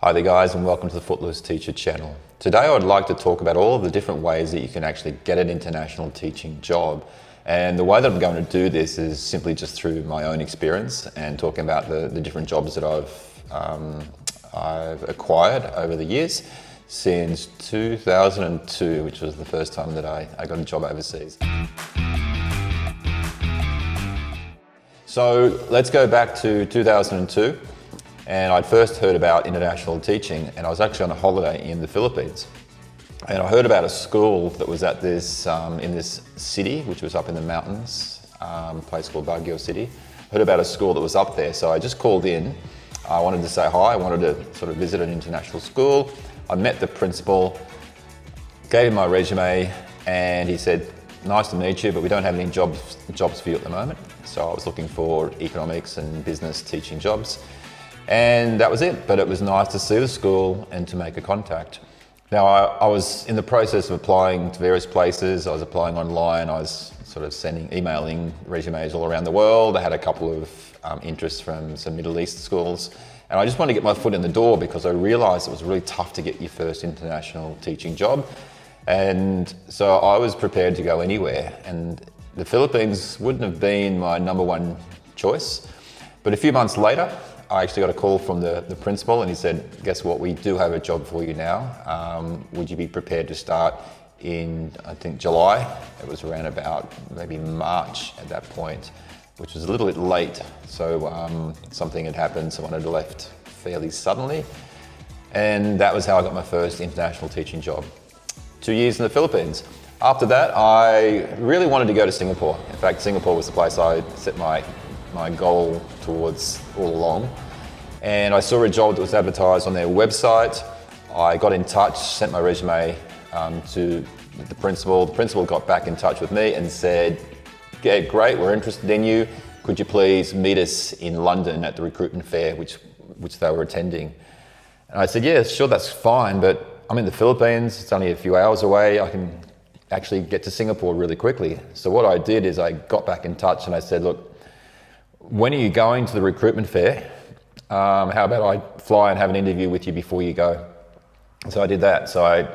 Hi there guys, and welcome to the Footloose Teacher channel. Today I would like to talk about all of the different ways that you can actually get an international teaching job. And the way that I'm going to do this is simply just through my own experience and talking about the different jobs that I've acquired over the years since 2002, which was the first time that I got a job overseas. So let's go back to 2002. And I'd first heard about international teaching, and I was actually on a holiday in the Philippines. And I heard about a school that was at this, in this city, which was up in the mountains, a place called Baguio City. I heard about a school that was up there, so I just called in. I wanted to say hi, I wanted to sort of visit an international school. I met the principal, gave him my resume, and he said, "Nice to meet you, but we don't have any jobs for you at the moment." So I was looking for economics and business teaching jobs. And that was it, but it was nice to see the school and to make a contact. Now, I was in the process of applying to various places. I was applying online. I was sort of emailing resumes all around the world. I had a couple of interests from some Middle East schools. And I just wanted to get my foot in the door because I realized it was really tough to get your first international teaching job. And so I was prepared to go anywhere. And the Philippines wouldn't have been my number one choice. But a few months later, I actually got a call from the principal, and he said, "Guess what, we do have a job for you now. Would you be prepared to start in, I think, July?" It was around about maybe March at that point, which was a little bit late. So something had happened, someone had left fairly suddenly. And that was how I got my first international teaching job. 2 years in the Philippines. After that, I really wanted to go to Singapore. In fact, Singapore was the place I set my goal towards all along. And I saw a job that was advertised on their website. I got in touch, sent my resume to the principal. The principal got back in touch with me and said, "Yeah, great, we're interested in you. Could you please meet us in London at the recruitment fair," which they were attending. And I said, "Yeah, sure, that's fine, but I'm in the Philippines. It's only a few hours away. I can actually get to Singapore really quickly." So what I did is I got back in touch and I said, "Look, when are you going to the recruitment fair? How about I fly and have an interview with you before you go?" So I did that. So I,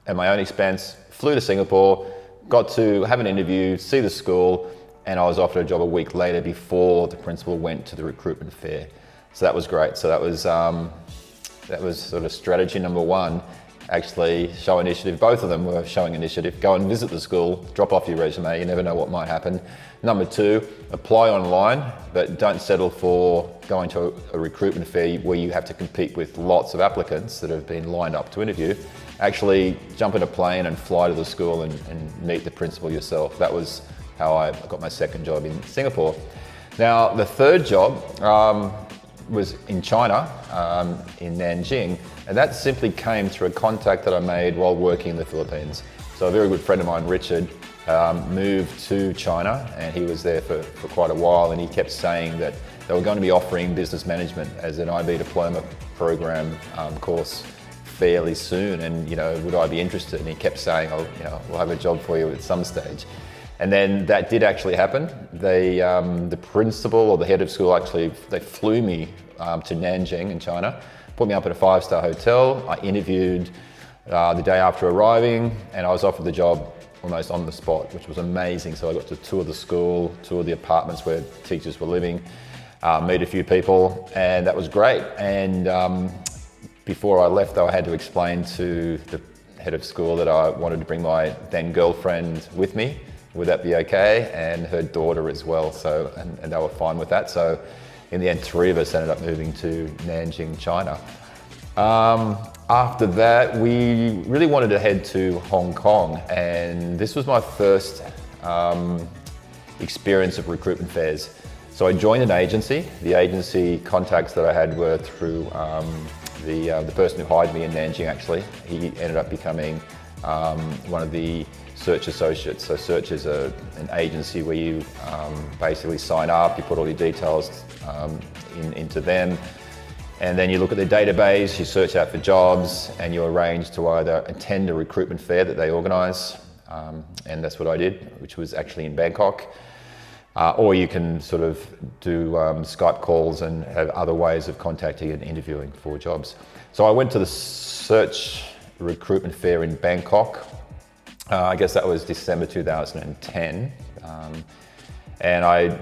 at my own expense, flew to Singapore, got to have an interview, see the school, and I was offered a job a week later before the principal went to the recruitment fair. So that was great. So that was sort of strategy number one. Actually show initiative. Both of them were showing initiative. Go and visit the school, drop off your resume, you never know what might happen. Number two, apply online, but don't settle for going to a recruitment fair where you have to compete with lots of applicants that have been lined up to interview. Actually jump in a plane and fly to the school and meet the principal yourself. That was how I got my second job in Singapore. Now, the third job was in China, in Nanjing, and that simply came through a contact that I made while working in the Philippines. So a very good friend of mine, Richard, moved to China, and he was there for quite a while, and he kept saying that they were going to be offering business management as an IB diploma program course fairly soon, and would I be interested? And he kept saying, "Oh, we'll have a job for you at some stage." And then that did actually happen. The principal or the head of school they flew me to Nanjing in China, put me up at a 5-star hotel. I interviewed the day after arriving, and I was offered the job almost on the spot, which was amazing. So I got to tour the school, tour the apartments where teachers were living, meet a few people, and that was great. And before I left, though, I had to explain to the head of school that I wanted to bring my then girlfriend with me. Would that be okay? And her daughter as well. So, and they were fine with that. So in the end, 3 of us ended up moving to Nanjing, China. After that, we really wanted to head to Hong Kong. And this was my first experience of recruitment fairs. So I joined an agency. The agency contacts that I had were through the person who hired me in Nanjing, actually. He ended up becoming one of the search associates. So search is an agency where you basically sign up, you put all your details into them, and then you look at their database, you search out for jobs, and you arrange to either attend a recruitment fair that they organise, and that's what I did, which was actually in Bangkok. or you can sort of do Skype calls and have other ways of contacting and interviewing for jobs. So I went to the Search Recruitment Fair in Bangkok. I guess that was December 2010. And I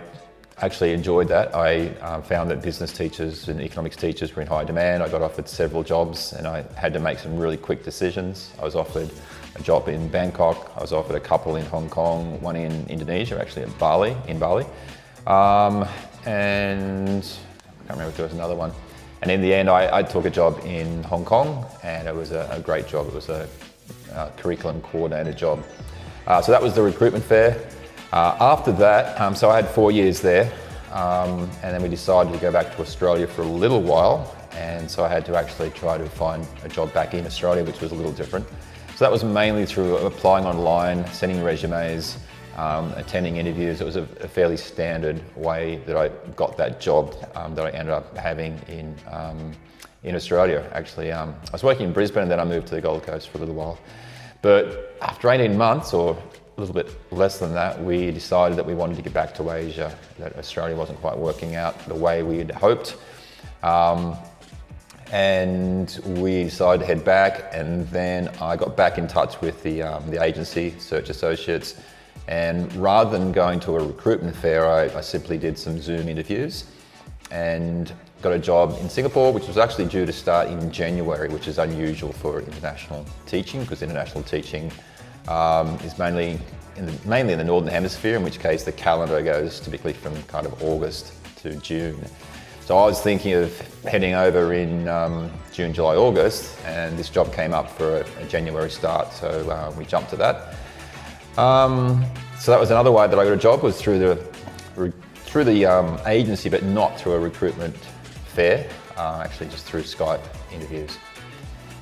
actually enjoyed that. I found that business teachers and economics teachers were in high demand. I got offered several jobs and I had to make some really quick decisions. I was offered a job in Bangkok. I was offered a couple in Hong Kong, one in Indonesia, actually in Bali. And I can't remember if there was another one. And in the end, I took a job in Hong Kong, and it was a great job. It was a curriculum coordinator job. So that was the recruitment fair. After that, so I had 4 years there, and then we decided to go back to Australia for a little while, and so I had to actually try to find a job back in Australia, which was a little different. So that was mainly through applying online, sending resumes, attending interviews. It was a fairly standard way that I got that job that I ended up having in Australia. Actually, I was working in Brisbane and then I moved to the Gold Coast for a little while. But after 18 months, or a little bit less than that, we decided that we wanted to get back to Asia, that Australia wasn't quite working out the way we had hoped. And we decided to head back, and then I got back in touch with the agency, Search Associates, and rather than going to a recruitment fair, I simply did some Zoom interviews and got a job in Singapore, which was actually due to start in January, which is unusual for international teaching, because international teaching is mainly in the Northern Hemisphere, in which case the calendar goes typically from kind of August to June. So I was thinking of heading over in June, July, August, and this job came up for a January start, so we jumped at that. So that was another way that I got a job, was through the agency, but not through a recruitment fair, actually just through Skype interviews.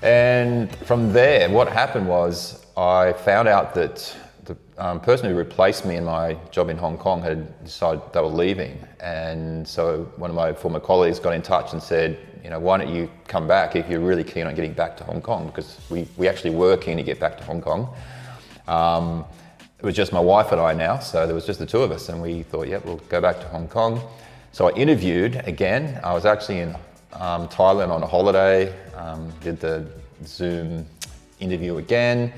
And from there, what happened was I found out that the person who replaced me in my job in Hong Kong had decided they were leaving. And so one of my former colleagues got in touch and said, why don't you come back if you're really keen on getting back to Hong Kong? Because we actually were keen to get back to Hong Kong. It was just my wife and I now, so there was just the two of us, and we thought, yeah, we'll go back to Hong Kong. So I interviewed again. I was actually in Thailand on a holiday, did the Zoom interview again,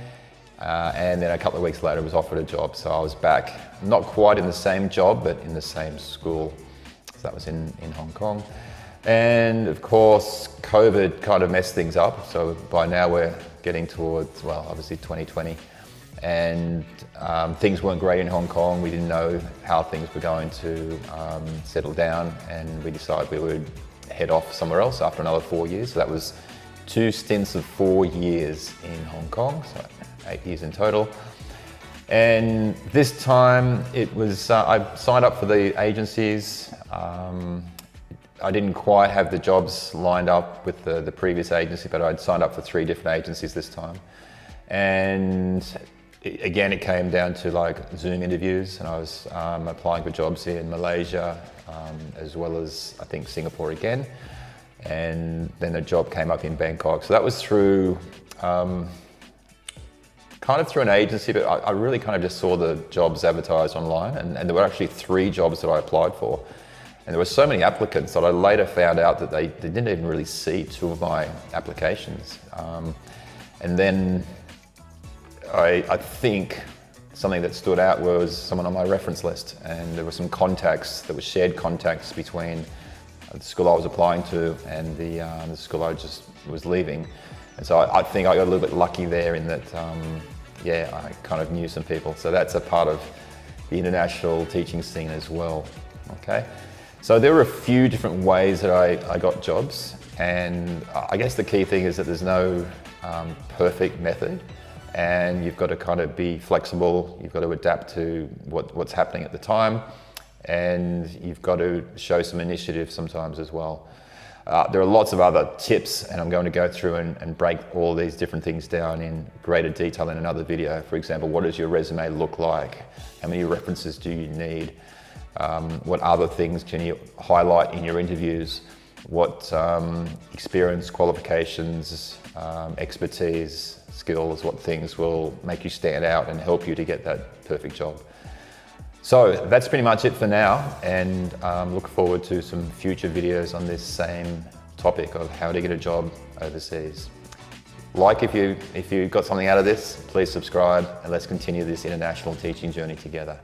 and then a couple of weeks later was offered a job. So I was back, not quite in the same job, but in the same school. So that was in Hong Kong. And of course, COVID kind of messed things up. So by now we're getting towards, well, obviously 2020. And things weren't great in Hong Kong. We didn't know how things were going to settle down, and we decided we would head off somewhere else after another 4 years. So that was 2 stints of 4 years in Hong Kong, so 8 years in total. And this time it was, I signed up for the agencies. I didn't quite have the jobs lined up with the previous agency, but I'd signed up for 3 different agencies this time. And again, it came down to like Zoom interviews, and I was applying for jobs in Malaysia, as well as I think Singapore again. And then a job came up in Bangkok. So that was through, kind of through an agency, but I really kind of just saw the jobs advertised online, and there were actually 3 jobs that I applied for. And there were so many applicants that I later found out that they didn't even really see 2 of my applications. And then I think something that stood out was someone on my reference list, and there were some contacts, there were shared contacts between the school I was applying to and the school I just was leaving. And so I think I got a little bit lucky there in that, I kind of knew some people. So that's a part of the international teaching scene as well, okay? So there were a few different ways that I got jobs, and I guess the key thing is that there's no perfect method. And you've got to kind of be flexible, you've got to adapt to what's happening at the time, and you've got to show some initiative sometimes as well. There are lots of other tips, and I'm going to go through and break all these different things down in greater detail in another video. For example, what does your resume look like? How many references do you need? What other things can you highlight in your interviews? What experience, qualifications, expertise, skills, what things will make you stand out and help you to get that perfect job. So that's pretty much it for now, and look forward to some future videos on this same topic of how to get a job overseas. Like if you got something out of this, please subscribe, and let's continue this international teaching journey together.